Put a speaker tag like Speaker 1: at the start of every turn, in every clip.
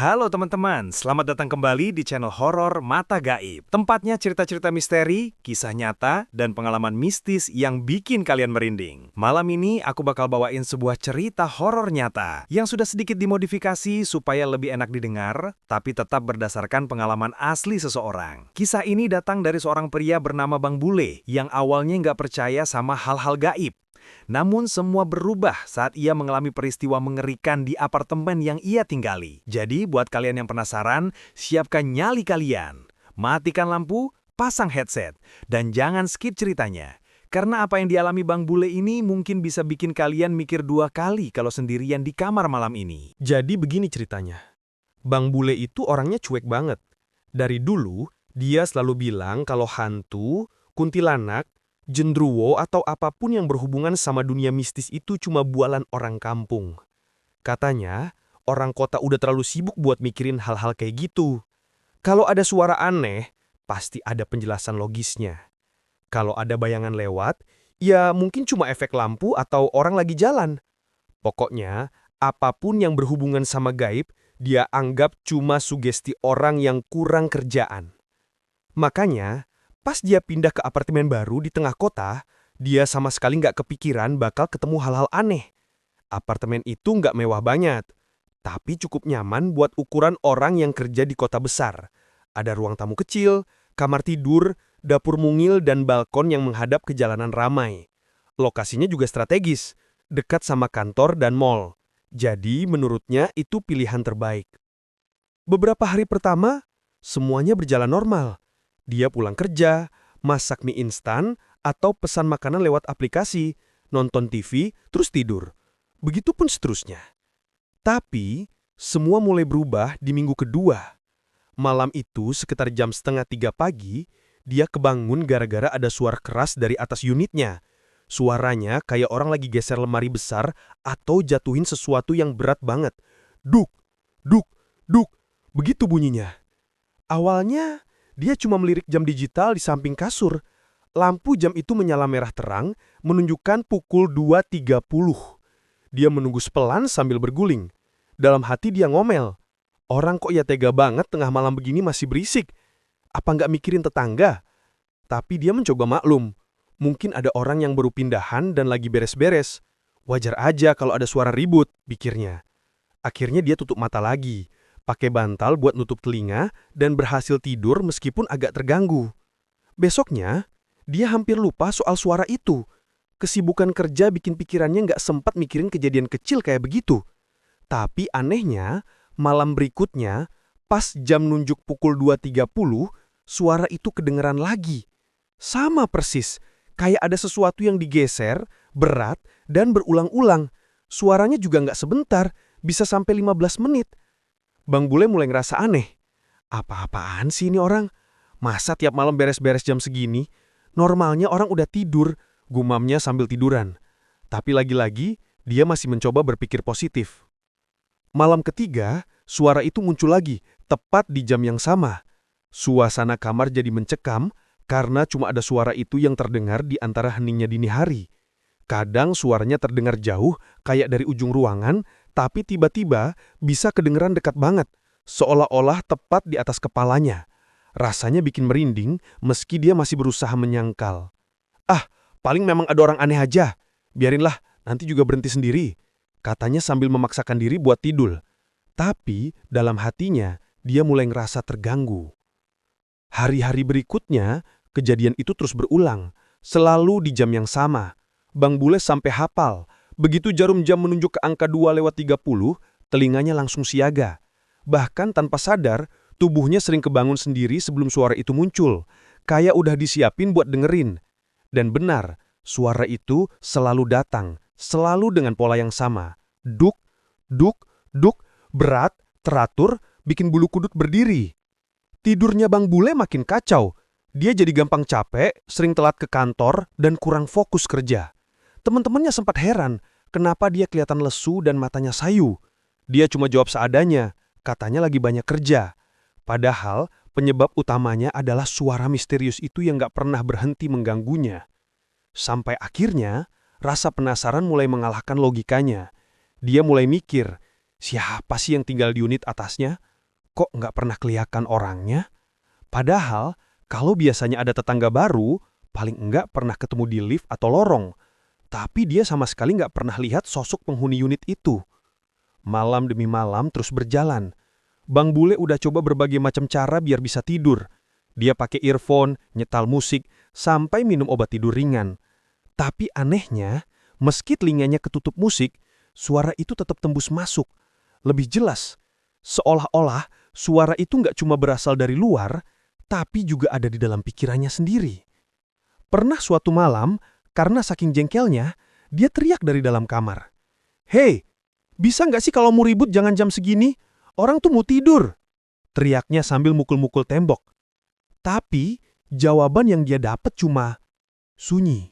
Speaker 1: Halo teman-teman, selamat datang kembali di channel horor Mata Gaib. Tempatnya cerita-cerita misteri, kisah nyata, dan pengalaman mistis yang bikin kalian merinding. Malam ini aku bakal bawain sebuah cerita horor nyata yang sudah sedikit dimodifikasi supaya lebih enak didengar, tapi tetap berdasarkan pengalaman asli seseorang. Kisah ini datang dari seorang pria bernama Bang Bule yang awalnya nggak percaya sama hal-hal gaib. Namun semua berubah saat ia mengalami peristiwa mengerikan di apartemen yang ia tinggali. Jadi buat kalian yang penasaran, siapkan nyali kalian. Matikan lampu, pasang headset, dan jangan skip ceritanya. Karena apa yang dialami Bang Bule ini mungkin bisa bikin kalian mikir dua kali kalau sendirian di kamar malam ini.
Speaker 2: Jadi begini ceritanya. Bang Bule itu orangnya cuek banget. Dari dulu, dia selalu bilang kalau hantu, kuntilanak, gendruwo atau apapun yang berhubungan sama dunia mistis itu cuma bualan orang kampung. Katanya, orang kota udah terlalu sibuk buat mikirin hal-hal kayak gitu. Kalau ada suara aneh, pasti ada penjelasan logisnya. Kalau ada bayangan lewat, ya mungkin cuma efek lampu atau orang lagi jalan. Pokoknya, apapun yang berhubungan sama gaib, dia anggap cuma sugesti orang yang kurang kerjaan. Makanya, pas dia pindah ke apartemen baru di tengah kota, dia sama sekali nggak kepikiran bakal ketemu hal-hal aneh. Apartemen itu nggak mewah banget, tapi cukup nyaman buat ukuran orang yang kerja di kota besar. Ada ruang tamu kecil, kamar tidur, dapur mungil, dan balkon yang menghadap ke jalanan ramai. Lokasinya juga strategis, dekat sama kantor dan mall. Jadi menurutnya itu pilihan terbaik. Beberapa hari pertama, semuanya berjalan normal. Dia pulang kerja, masak mie instan, atau pesan makanan lewat aplikasi, nonton TV, terus tidur. Begitupun seterusnya. Tapi, semua mulai berubah di minggu kedua. Malam itu, sekitar jam 2:30 pagi, dia kebangun gara-gara ada suara keras dari atas unitnya. Suaranya kayak orang lagi geser lemari besar atau jatuhin sesuatu yang berat banget. Duk, duk, duk, begitu bunyinya. Awalnya, dia cuma melirik jam digital di samping kasur. Lampu jam itu menyala merah terang, menunjukkan pukul 2.30. Dia menunggu sepelan sambil berguling. Dalam hati dia ngomel. Orang kok ya tega banget tengah malam begini masih berisik. Apa nggak mikirin tetangga? Tapi dia mencoba maklum. Mungkin ada orang yang baru pindahan dan lagi beres-beres. Wajar aja kalau ada suara ribut, pikirnya. Akhirnya dia tutup mata lagi, pakai bantal buat nutup telinga, dan berhasil tidur meskipun agak terganggu. Besoknya, dia hampir lupa soal suara itu. Kesibukan kerja bikin pikirannya nggak sempat mikirin kejadian kecil kayak begitu. Tapi anehnya, malam berikutnya, pas jam nunjuk pukul 2.30, suara itu kedengeran lagi. Sama persis, kayak ada sesuatu yang digeser, berat, dan berulang-ulang. Suaranya juga nggak sebentar, bisa sampai 15 menit. Bang Bule mulai ngerasa aneh. Apa-apaan sih ini orang? Masa tiap malam beres-beres jam segini? Normalnya orang udah tidur, gumamnya sambil tiduran. Tapi lagi-lagi, dia masih mencoba berpikir positif. Malam ketiga, suara itu muncul lagi, tepat di jam yang sama. Suasana kamar jadi mencekam, karena cuma ada suara itu yang terdengar di antara heningnya dini hari. Kadang suaranya terdengar jauh, kayak dari ujung ruangan, tapi tiba-tiba bisa kedengeran dekat banget, seolah-olah tepat di atas kepalanya. Rasanya bikin merinding, meski dia masih berusaha menyangkal. Ah, paling memang ada orang aneh aja. Biarinlah, nanti juga berhenti sendiri, katanya sambil memaksakan diri buat tidur. Tapi, dalam hatinya, dia mulai ngerasa terganggu. Hari-hari berikutnya, kejadian itu terus berulang, selalu di jam yang sama. Bang Bule sampai hafal. Begitu jarum jam menunjuk ke angka 2:30, telinganya langsung siaga. Bahkan tanpa sadar, tubuhnya sering kebangun sendiri sebelum suara itu muncul. Kayak udah disiapin buat dengerin. Dan benar, suara itu selalu datang, selalu dengan pola yang sama. Duk, duk, duk, berat, teratur, bikin bulu kuduk berdiri. Tidurnya Bang Bule makin kacau. Dia jadi gampang capek, sering telat ke kantor, dan kurang fokus kerja. Teman-temannya sempat heran, kenapa dia kelihatan lesu dan matanya sayu. Dia cuma jawab seadanya, katanya lagi banyak kerja. Padahal, penyebab utamanya adalah suara misterius itu yang gak pernah berhenti mengganggunya. Sampai akhirnya, rasa penasaran mulai mengalahkan logikanya. Dia mulai mikir, siapa sih yang tinggal di unit atasnya? kok nggak pernah kelihatan orangnya? Padahal, kalau biasanya ada tetangga baru, paling enggak pernah ketemu di lift atau lorong. Tapi dia sama sekali nggak pernah lihat sosok penghuni unit itu. Malam demi malam terus berjalan. Bang Bule udah coba berbagai macam cara biar bisa tidur. Dia pakai earphone, nyetel musik, sampai minum obat tidur ringan. Tapi anehnya, meski telinganya ketutup musik, suara itu tetap tembus masuk. Lebih jelas, seolah-olah suara itu nggak cuma berasal dari luar, tapi juga ada di dalam pikirannya sendiri. Pernah suatu malam, karena saking jengkelnya, dia teriak dari dalam kamar. "Hei, bisa nggak sih kalau mau ribut jangan jam segini? Orang tuh mau tidur." Teriaknya sambil mukul-mukul tembok. Tapi, jawaban yang dia dapat cuma sunyi.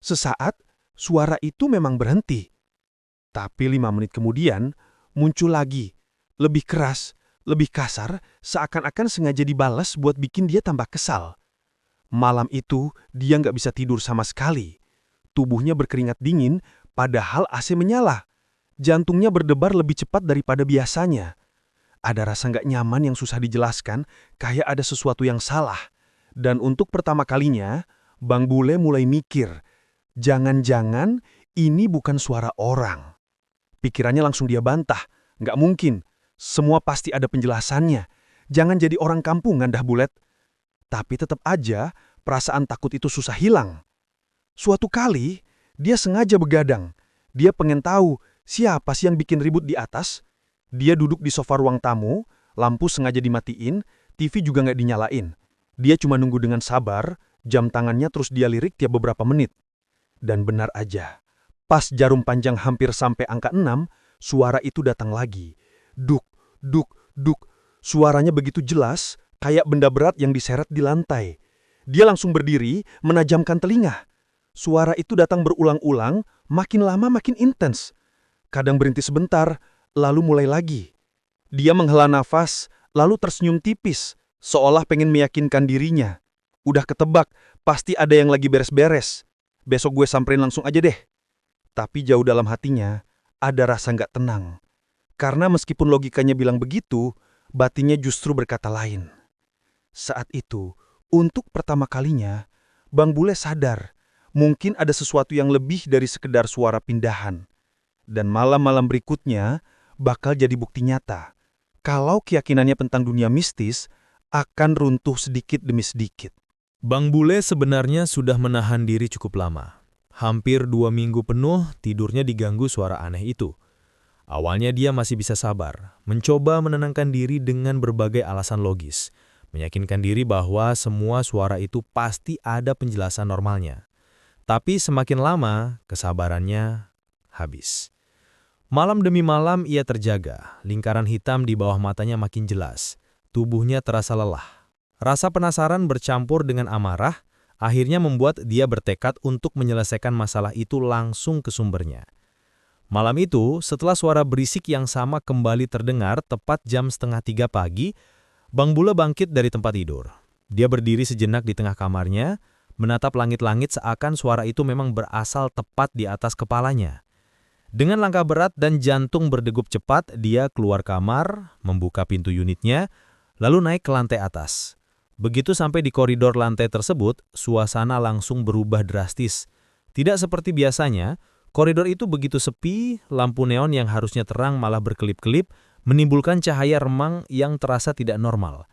Speaker 2: Sesaat, suara itu memang berhenti. Tapi 5 menit kemudian, muncul lagi. Lebih keras, lebih kasar, seakan-akan sengaja dibalas buat bikin dia tambah kesal. Malam itu, dia nggak bisa tidur sama sekali. Tubuhnya berkeringat dingin, padahal AC menyala. Jantungnya berdebar lebih cepat daripada biasanya. Ada rasa nggak nyaman yang susah dijelaskan, kayak ada sesuatu yang salah. Dan untuk pertama kalinya, Bang Bule mulai mikir, jangan-jangan ini bukan suara orang. Pikirannya langsung dia bantah, nggak mungkin. Semua pasti ada penjelasannya. Jangan jadi orang kampungan dah Bulet. Tapi tetap aja, perasaan takut itu susah hilang. Suatu kali, dia sengaja begadang. Dia pengen tahu siapa sih yang bikin ribut di atas. Dia duduk di sofa ruang tamu, lampu sengaja dimatiin, TV juga nggak dinyalain. Dia cuma nunggu dengan sabar, jam tangannya terus dia lirik tiap beberapa menit. Dan benar aja, pas jarum panjang hampir sampai angka 6, suara itu datang lagi. Duk, duk, duk. Suaranya begitu jelas, kayak benda berat yang diseret di lantai. Dia langsung berdiri, menajamkan telinga. Suara itu datang berulang-ulang, makin lama makin intens. Kadang berhenti sebentar, lalu mulai lagi. Dia menghela nafas, lalu tersenyum tipis, seolah pengen meyakinkan dirinya. Udah ketebak, pasti ada yang lagi beres-beres. Besok gue samperin langsung aja deh. Tapi jauh dalam hatinya, ada rasa nggak tenang. Karena meskipun logikanya bilang begitu, batinnya justru berkata lain. Saat itu, untuk pertama kalinya, Bang Bule sadar, mungkin ada sesuatu yang lebih dari sekedar suara pindahan. Dan malam-malam berikutnya, bakal jadi bukti nyata kalau keyakinannya tentang dunia mistis akan runtuh sedikit demi sedikit.
Speaker 3: Bang Bule sebenarnya sudah menahan diri cukup lama. Hampir 2 minggu penuh tidurnya diganggu suara aneh itu. Awalnya dia masih bisa sabar, mencoba menenangkan diri dengan berbagai alasan logis, meyakinkan diri bahwa semua suara itu pasti ada penjelasan normalnya. Tapi semakin lama, kesabarannya habis. Malam demi malam ia terjaga, lingkaran hitam di bawah matanya makin jelas, tubuhnya terasa lelah. Rasa penasaran bercampur dengan amarah, akhirnya membuat dia bertekad untuk menyelesaikan masalah itu langsung ke sumbernya. Malam itu, setelah suara berisik yang sama kembali terdengar tepat jam 2:30 pagi, Bang Bule bangkit dari tempat tidur. Dia berdiri sejenak di tengah kamarnya, menatap langit-langit seakan suara itu memang berasal tepat di atas kepalanya. Dengan langkah berat dan jantung berdegup cepat, dia keluar kamar, membuka pintu unitnya, lalu naik ke lantai atas. Begitu sampai di koridor lantai tersebut, suasana langsung berubah drastis. Tidak seperti biasanya, koridor itu begitu sepi, lampu neon yang harusnya terang malah berkelip-kelip, menimbulkan cahaya remang yang terasa tidak normal.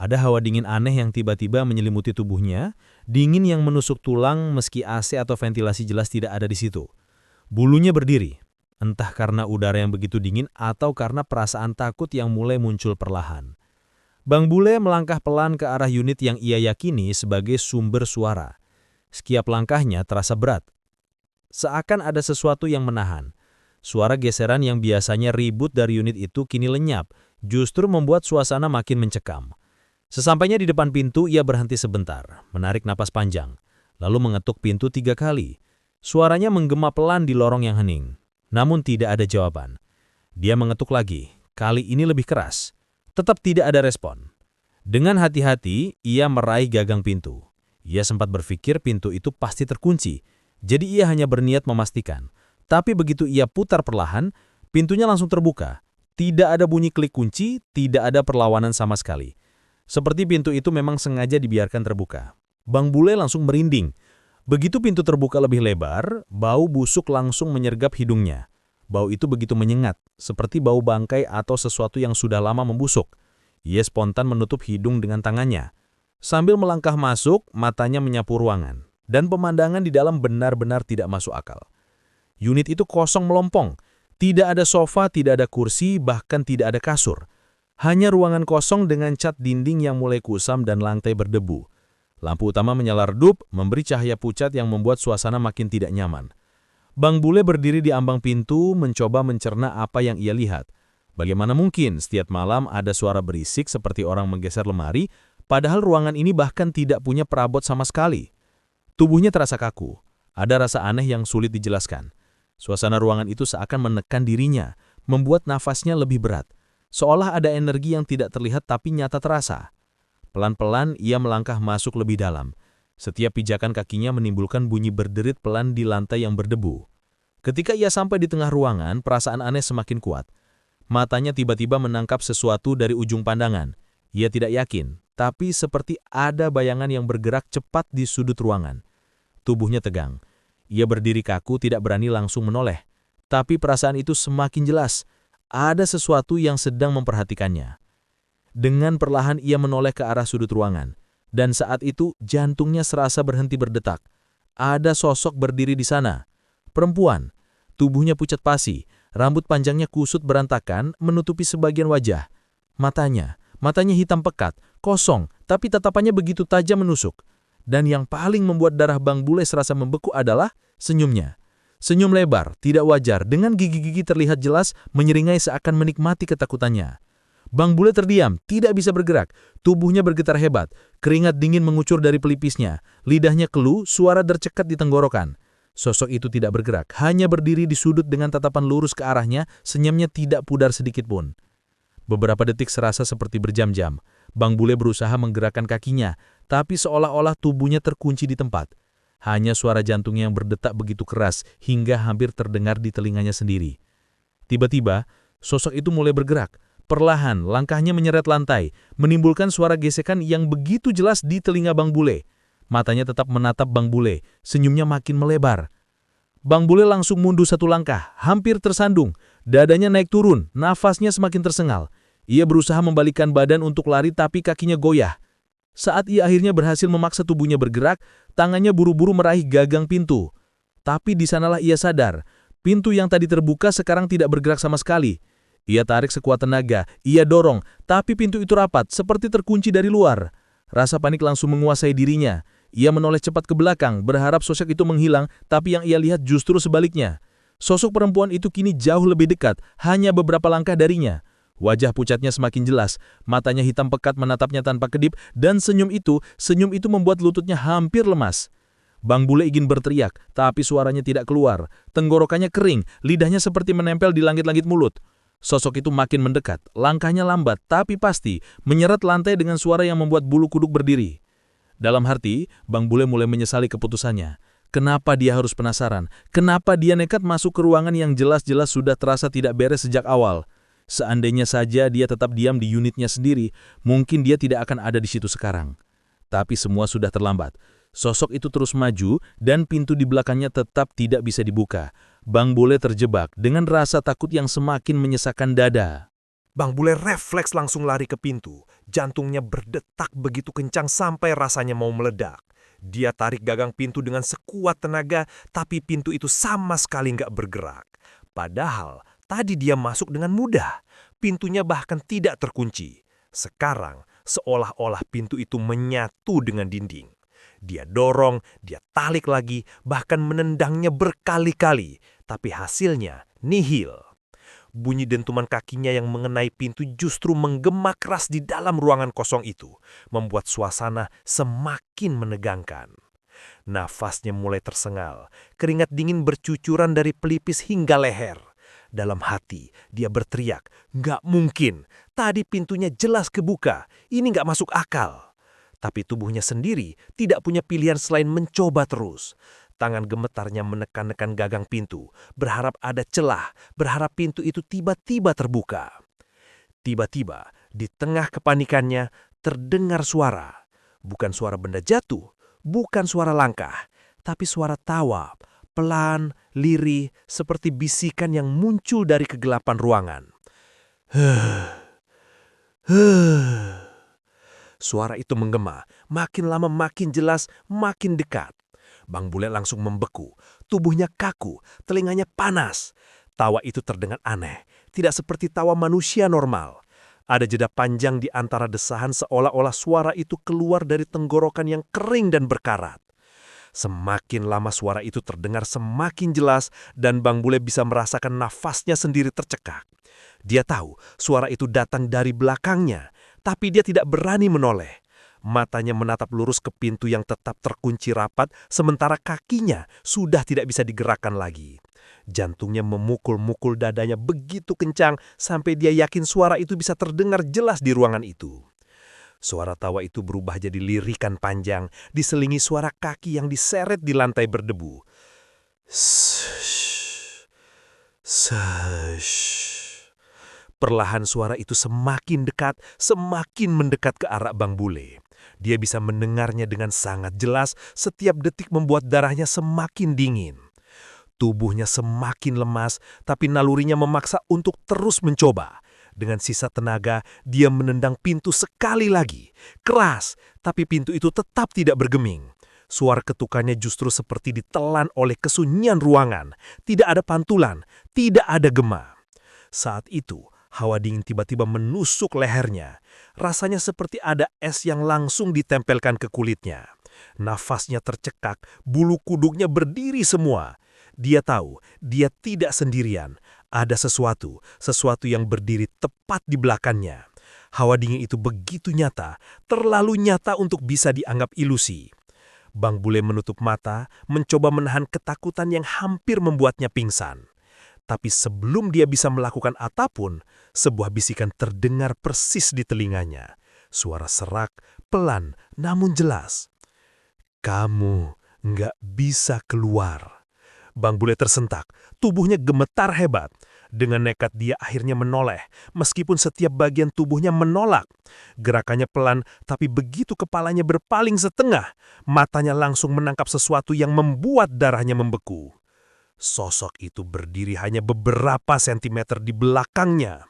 Speaker 3: Ada hawa dingin aneh yang tiba-tiba menyelimuti tubuhnya, dingin yang menusuk tulang meski AC atau ventilasi jelas tidak ada di situ. Bulunya berdiri, entah karena udara yang begitu dingin atau karena perasaan takut yang mulai muncul perlahan. Bang Bule melangkah pelan ke arah unit yang ia yakini sebagai sumber suara. Setiap langkahnya terasa berat. Seakan ada sesuatu yang menahan. Suara geseran yang biasanya ribut dari unit itu kini lenyap, justru membuat suasana makin mencekam. Sesampainya di depan pintu, ia berhenti sebentar, menarik napas panjang, lalu mengetuk pintu 3 kali. Suaranya menggema pelan di lorong yang hening, namun tidak ada jawaban. Dia mengetuk lagi, kali ini lebih keras. Tetap tidak ada respon. Dengan hati-hati, ia meraih gagang pintu. Ia sempat berpikir pintu itu pasti terkunci, jadi ia hanya berniat memastikan. Tapi begitu ia putar perlahan, pintunya langsung terbuka. Tidak ada bunyi klik kunci, tidak ada perlawanan sama sekali. Seperti pintu itu memang sengaja dibiarkan terbuka. Bang Bule langsung merinding. Begitu pintu terbuka lebih lebar, bau busuk langsung menyergap hidungnya. Bau itu begitu menyengat, seperti bau bangkai atau sesuatu yang sudah lama membusuk. Ia spontan menutup hidung dengan tangannya. Sambil melangkah masuk, matanya menyapu ruangan. Dan pemandangan di dalam benar-benar tidak masuk akal. Unit itu kosong melompong. Tidak ada sofa, tidak ada kursi, bahkan tidak ada kasur. Hanya ruangan kosong dengan cat dinding yang mulai kusam dan lantai berdebu. Lampu utama menyala redup, memberi cahaya pucat yang membuat suasana makin tidak nyaman. Bang Bule berdiri di ambang pintu, mencoba mencerna apa yang ia lihat. Bagaimana mungkin setiap malam ada suara berisik seperti orang menggeser lemari, padahal ruangan ini bahkan tidak punya perabot sama sekali. Tubuhnya terasa kaku. Ada rasa aneh yang sulit dijelaskan. Suasana ruangan itu seakan menekan dirinya, membuat nafasnya lebih berat. Seolah ada energi yang tidak terlihat tapi nyata terasa. Pelan-pelan ia melangkah masuk lebih dalam. Setiap pijakan kakinya menimbulkan bunyi berderit pelan di lantai yang berdebu. Ketika ia sampai di tengah ruangan, perasaan aneh semakin kuat. Matanya tiba-tiba menangkap sesuatu dari ujung pandangan. Ia tidak yakin, tapi seperti ada bayangan yang bergerak cepat di sudut ruangan. Tubuhnya tegang. Ia berdiri kaku, tidak berani langsung menoleh. Tapi perasaan itu semakin jelas. Ada sesuatu yang sedang memperhatikannya. Dengan perlahan ia menoleh ke arah sudut ruangan. Dan saat itu jantungnya serasa berhenti berdetak. Ada sosok berdiri di sana. Perempuan. Tubuhnya pucat pasi. Rambut panjangnya kusut berantakan, menutupi sebagian wajah. Matanya hitam pekat, kosong, tapi tatapannya begitu tajam menusuk. Dan yang paling membuat darah Bang Bule serasa membeku adalah senyumnya. Senyum lebar, tidak wajar, dengan gigi-gigi terlihat jelas menyeringai seakan menikmati ketakutannya. Bang Bule terdiam, tidak bisa bergerak. Tubuhnya bergetar hebat, keringat dingin mengucur dari pelipisnya. Lidahnya keluh, suara dercekat di tenggorokan. Sosok itu tidak bergerak, hanya berdiri di sudut dengan tatapan lurus ke arahnya, senyumnya tidak pudar sedikit pun. Beberapa detik serasa seperti berjam-jam. Bang Bule berusaha menggerakkan kakinya, tapi seolah-olah tubuhnya terkunci di tempat. Hanya suara jantungnya yang berdetak begitu keras hingga hampir terdengar di telinganya sendiri. Tiba-tiba, sosok itu mulai bergerak. Perlahan, langkahnya menyeret lantai, menimbulkan suara gesekan yang begitu jelas di telinga Bang Bule. Matanya tetap menatap Bang Bule, senyumnya makin melebar. Bang Bule langsung mundur satu langkah, hampir tersandung. Dadanya naik turun, nafasnya semakin tersengal. Ia berusaha membalikkan badan untuk lari tapi kakinya goyah. Saat ia akhirnya berhasil memaksa tubuhnya bergerak, tangannya buru-buru meraih gagang pintu. Tapi di sanalah ia sadar, pintu yang tadi terbuka sekarang tidak bergerak sama sekali. Ia tarik sekuat tenaga, ia dorong, tapi pintu itu rapat, seperti terkunci dari luar. Rasa panik langsung menguasai dirinya. Ia menoleh cepat ke belakang, berharap sosok itu menghilang, tapi yang ia lihat justru sebaliknya. Sosok perempuan itu kini jauh lebih dekat, hanya beberapa langkah darinya. Wajah pucatnya semakin jelas, matanya hitam pekat menatapnya tanpa kedip, dan senyum itu membuat lututnya hampir lemas. Bang Bule ingin berteriak, tapi suaranya tidak keluar. Tenggorokannya kering, lidahnya seperti menempel di langit-langit mulut. Sosok itu makin mendekat, langkahnya lambat, tapi pasti, menyeret lantai dengan suara yang membuat bulu kuduk berdiri. Dalam hati, Bang Bule mulai menyesali keputusannya. Kenapa dia harus penasaran? Kenapa dia nekat masuk ke ruangan yang jelas-jelas sudah terasa tidak beres sejak awal? Seandainya saja dia tetap diam di unitnya sendiri, mungkin dia tidak akan ada di situ sekarang. Tapi semua sudah terlambat. Sosok itu terus maju dan pintu di belakangnya tetap tidak bisa dibuka. Bang Bule terjebak dengan rasa takut yang semakin menyesakkan dada.
Speaker 1: Bang Bule refleks langsung lari ke pintu. Jantungnya berdetak begitu kencang sampai rasanya mau meledak. Dia tarik gagang pintu dengan sekuat tenaga, tapi pintu itu sama sekali nggak bergerak. Padahal tadi dia masuk dengan mudah. Pintunya bahkan tidak terkunci. Sekarang seolah-olah pintu itu menyatu dengan dinding. Dia dorong, dia tarik lagi, bahkan menendangnya berkali-kali. Tapi hasilnya nihil. Bunyi dentuman kakinya yang mengenai pintu justru menggema keras di dalam ruangan kosong itu, membuat suasana semakin menegangkan. Nafasnya mulai tersengal, keringat dingin bercucuran dari pelipis hingga leher. Dalam hati, dia berteriak, "Nggak mungkin, tadi pintunya jelas kebuka, ini nggak masuk akal." Tapi tubuhnya sendiri tidak punya pilihan selain mencoba terus. Tangan gemetarnya menekan-nekan gagang pintu, berharap ada celah, berharap pintu itu tiba-tiba terbuka. Tiba-tiba, di tengah kepanikannya, terdengar suara. Bukan suara benda jatuh, bukan suara langkah, tapi suara tawa, pelan, lirih, seperti bisikan yang muncul dari kegelapan ruangan. Suara itu menggema, makin lama makin jelas, makin dekat. Bang Bule langsung membeku, tubuhnya kaku, telinganya panas. Tawa itu terdengar aneh, tidak seperti tawa manusia normal. Ada jeda panjang di antara desahan seolah-olah suara itu keluar dari tenggorokan yang kering dan berkarat. Semakin lama suara itu terdengar semakin jelas dan Bang Bule bisa merasakan nafasnya sendiri tercekak. Dia tahu suara itu datang dari belakangnya, tapi dia tidak berani menoleh. Matanya menatap lurus ke pintu yang tetap terkunci rapat, sementara kakinya sudah tidak bisa digerakkan lagi. Jantungnya memukul-mukul dadanya begitu kencang sampai dia yakin suara itu bisa terdengar jelas di ruangan itu. Suara tawa itu berubah jadi lirikan panjang, diselingi suara kaki yang diseret di lantai berdebu. Shush, shush. Perlahan suara itu semakin dekat, semakin mendekat ke arah Bang Bule. Dia bisa mendengarnya dengan sangat jelas, setiap detik membuat darahnya semakin dingin. Tubuhnya semakin lemas, tapi nalurinya memaksa untuk terus mencoba. Dengan sisa tenaga, dia menendang pintu sekali lagi. Keras, tapi pintu itu tetap tidak bergeming. Suara ketukannya justru seperti ditelan oleh kesunyian ruangan. Tidak ada pantulan, tidak ada gema. Saat itu, hawa dingin tiba-tiba menusuk lehernya. Rasanya seperti ada es yang langsung ditempelkan ke kulitnya. Nafasnya tercekak, bulu kuduknya berdiri semua. Dia tahu, dia tidak sendirian. Ada sesuatu yang berdiri tepat di belakangnya. Hawa dingin itu begitu nyata, terlalu nyata untuk bisa dianggap ilusi. Bang Bule menutup mata, mencoba menahan ketakutan yang hampir membuatnya pingsan. Tapi sebelum dia bisa melakukan apapun, sebuah bisikan terdengar persis di telinganya. Suara serak, pelan, namun jelas. Kamu nggak bisa keluar. Bang Bule tersentak, tubuhnya gemetar hebat. Dengan nekat dia akhirnya menoleh, meskipun setiap bagian tubuhnya menolak. Gerakannya pelan, tapi begitu kepalanya berpaling setengah, matanya langsung menangkap sesuatu yang membuat darahnya membeku. Sosok itu berdiri hanya beberapa sentimeter di belakangnya.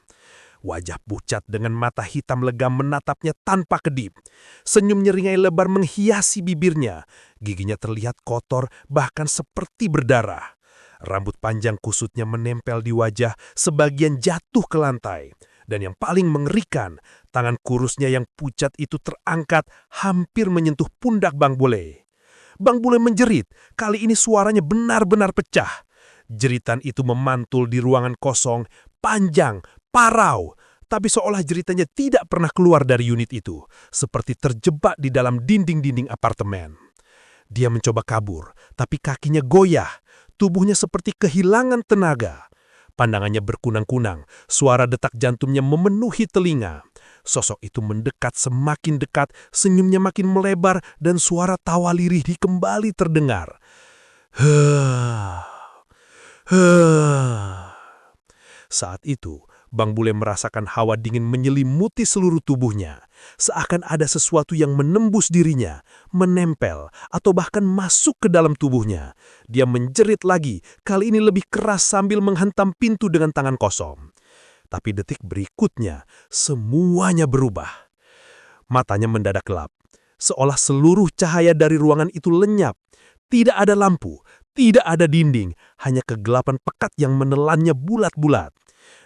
Speaker 1: Wajah pucat dengan mata hitam legam menatapnya tanpa kedip. Senyum nyeringai lebar menghiasi bibirnya. Giginya terlihat kotor, bahkan seperti berdarah. Rambut panjang kusutnya menempel di wajah, sebagian jatuh ke lantai. Dan yang paling mengerikan, tangan kurusnya yang pucat itu terangkat, hampir menyentuh pundak Bang Bule. Bang Bule menjerit, kali ini suaranya benar-benar pecah. Jeritan itu memantul di ruangan kosong, panjang, parau, tapi seolah jeritannya tidak pernah keluar dari unit itu, seperti terjebak di dalam dinding-dinding apartemen. Dia mencoba kabur, tapi kakinya goyah, tubuhnya seperti kehilangan tenaga. Pandangannya berkunang-kunang, suara detak jantungnya memenuhi telinga. Sosok itu mendekat semakin dekat, senyumnya makin melebar, dan suara tawa lirih kembali terdengar. Saat itu, Bang Bule merasakan hawa dingin menyelimuti seluruh tubuhnya. Seakan ada sesuatu yang menembus dirinya, menempel, atau bahkan masuk ke dalam tubuhnya. Dia menjerit lagi, kali ini lebih keras sambil menghentam pintu dengan tangan kosong. Tapi detik berikutnya, semuanya berubah. Matanya mendadak gelap, seolah seluruh cahaya dari ruangan itu lenyap. Tidak ada lampu, tidak ada dinding, hanya kegelapan pekat yang menelannya bulat-bulat.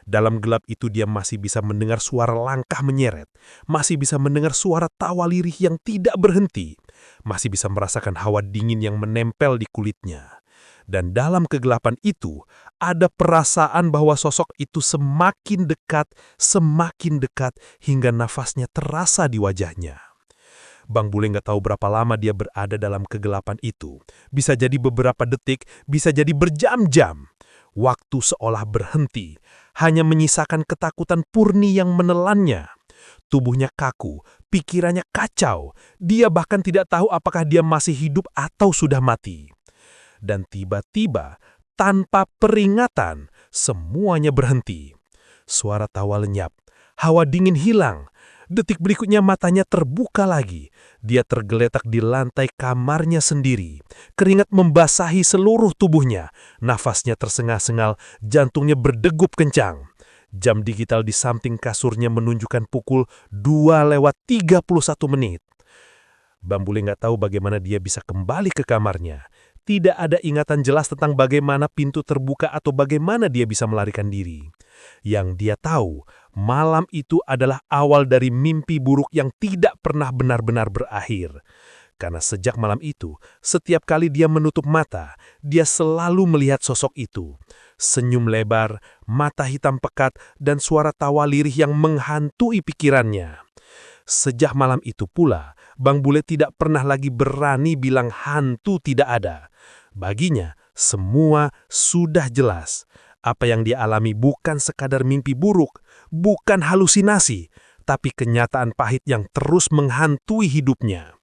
Speaker 1: Dalam gelap itu dia masih bisa mendengar suara langkah menyeret, masih bisa mendengar suara tawa lirih yang tidak berhenti, masih bisa merasakan hawa dingin yang menempel di kulitnya. Dan dalam kegelapan itu, ada perasaan bahwa sosok itu semakin dekat, hingga nafasnya terasa di wajahnya. Bang Bule nggak tahu berapa lama dia berada dalam kegelapan itu. Bisa jadi beberapa detik, bisa jadi berjam-jam. Waktu seolah berhenti, hanya menyisakan ketakutan purni yang menelannya. Tubuhnya kaku, pikirannya kacau. Dia bahkan tidak tahu apakah dia masih hidup atau sudah mati. Dan tiba-tiba, tanpa peringatan, semuanya berhenti. Suara tawa lenyap,
Speaker 4: Hawa dingin hilang. Detik berikutnya matanya terbuka lagi. Dia tergeletak di lantai kamarnya sendiri. Keringat membasahi seluruh tubuhnya. Nafasnya tersengal-sengal, jantungnya berdegup kencang. Jam digital di samping kasurnya menunjukkan pukul 2:31. Bang Bule nggak tahu bagaimana dia bisa kembali ke kamarnya. Tidak ada ingatan jelas tentang bagaimana pintu terbuka atau bagaimana dia bisa melarikan diri. Yang dia tahu, malam itu adalah awal dari mimpi buruk yang tidak pernah benar-benar berakhir. Karena sejak malam itu, setiap kali dia menutup mata, dia selalu melihat sosok itu. Senyum lebar, mata hitam pekat, dan suara tawa lirih yang menghantui pikirannya. Sejak malam itu pula, Bang Bule tidak pernah lagi berani bilang hantu tidak ada. Baginya, semua sudah jelas. Apa yang dia alami bukan sekadar mimpi buruk, bukan halusinasi, tapi kenyataan pahit yang terus menghantui hidupnya.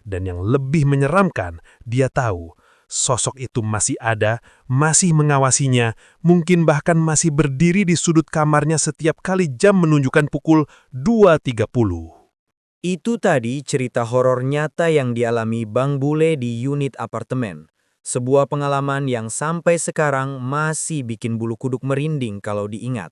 Speaker 4: Dan yang lebih menyeramkan, dia tahu, sosok itu masih ada, masih mengawasinya, mungkin bahkan masih berdiri di sudut kamarnya setiap kali jam menunjukkan pukul 2:30.
Speaker 5: Itu tadi cerita horor nyata yang dialami Bang Bule di unit apartemen. Sebuah pengalaman yang sampai sekarang masih bikin bulu kuduk merinding kalau diingat.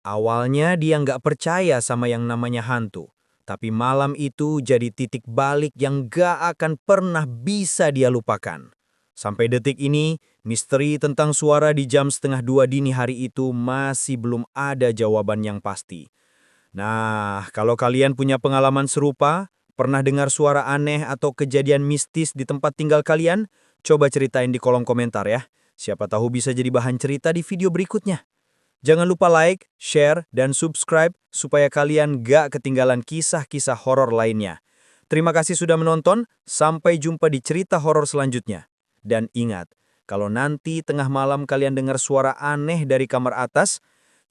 Speaker 5: Awalnya dia nggak percaya sama yang namanya hantu. Tapi malam itu jadi titik balik yang gak akan pernah bisa dia lupakan. Sampai detik ini, misteri tentang suara di jam 1:30 dini hari itu masih belum ada jawaban yang pasti. Nah, kalau kalian punya pengalaman serupa, pernah dengar suara aneh atau kejadian mistis di tempat tinggal kalian, coba ceritain di kolom komentar ya. Siapa tahu bisa jadi bahan cerita di video berikutnya. Jangan lupa like, share, dan subscribe supaya kalian gak ketinggalan kisah-kisah horor lainnya. Terima kasih sudah menonton, sampai jumpa di cerita horor selanjutnya. Dan ingat, kalau nanti tengah malam kalian dengar suara aneh dari kamar atas,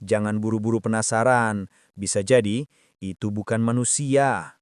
Speaker 5: jangan buru-buru penasaran. Bisa jadi itu bukan manusia.